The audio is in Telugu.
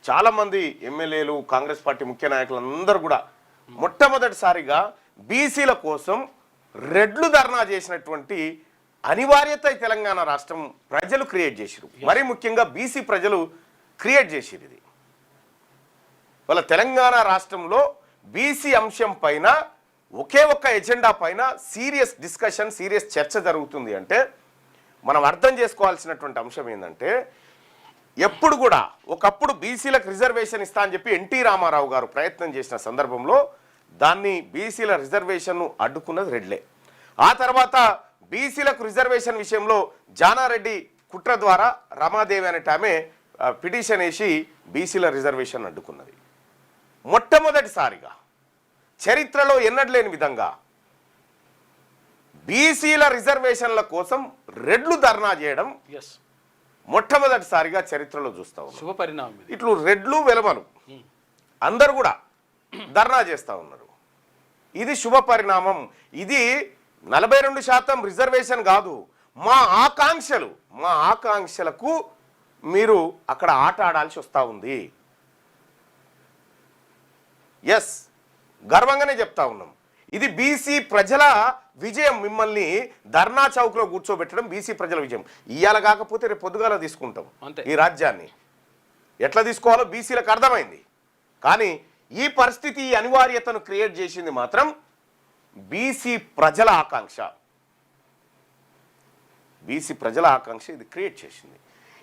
చాలామంది ఎమ్మెల్యేలు కాంగ్రెస్ పార్టీ ముఖ్య నాయకులందరూ కూడా మొట్టమొదటిసారిగా బీసీల కోసం రెడ్లు ధర్నా చేసినటువంటి అనివార్యత తెలంగాణ రాష్ట్రం ప్రజలు క్రియేట్ చేసిరు. మరీ ముఖ్యంగా బీసీ ప్రజలు క్రియేట్ చేసిరు. ఇది వాళ్ళ తెలంగాణ రాష్ట్రంలో బీసీ అంశం పైన ఒకే ఒక్క ఎజెండా పైన సీరియస్ డిస్కషన్, సీరియస్ చర్చ జరుగుతుంది అంటే మనం అర్థం చేసుకోవాల్సినటువంటి అంశం ఏంటంటే, ఎప్పుడు కూడా ఒకప్పుడు బీసీలకు రిజర్వేషన్ ఇస్తా అని చెప్పి ఎన్టీ రామారావు గారు ప్రయత్నం చేసిన సందర్భంలో దాన్ని బీసీల రిజర్వేషన్ను అడ్డుకున్నది రెడ్లే. ఆ తర్వాత బీసీలకు రిజర్వేషన్ విషయంలో జానారెడ్డి కుట్ర ద్వారా రమాదేవి అనేట ఆమె పిటిషన్ వేసి బీసీల రిజర్వేషన్ అడ్డుకున్నది. మొట్టమొదటిసారిగా చరిత్రలో ఎన్నడలేని విధంగా బీసీల రిజర్వేషన్ల కోసం రెడ్లు ధర్నా చేయడం మొట్టమొదటిసారిగా చరిత్రలో చూస్తా ఉన్నాం. శుభ పరిణామం. ఇట్లు రెడ్లు వెలమలు అందరూ కూడా ధర్నా చేస్తూ ఉన్నారు. ఇది శుభ పరిణామం. ఇది 42% రిజర్వేషన్ కాదు, మా ఆకాంక్షలకు మీరు అక్కడ ఆట ఆడాల్సి వస్తూ ఉంది. ఎస్, గర్వంగానే చెప్తా ఉన్నాం. ఇది బీసీ ప్రజల విజయం. మిమ్మల్ని ధర్నా చౌక్లో కూర్చోబెట్టడం బీసీ ప్రజల విజయం. ఇవాళ కాకపోతే రేపు పొద్దుగాల తీసుకుంటాం ఈ రాజ్యాన్ని. ఎట్లా తీసుకోవాలో బీసీలకు అర్థమైంది. కానీ ఈ పరిస్థితి, ఈ అనివార్యతను క్రియేట్ చేసింది మాత్రం బీసీ ప్రజల ఆకాంక్ష. బీసీ ప్రజల ఆకాంక్ష ఇది క్రియేట్ చేసింది.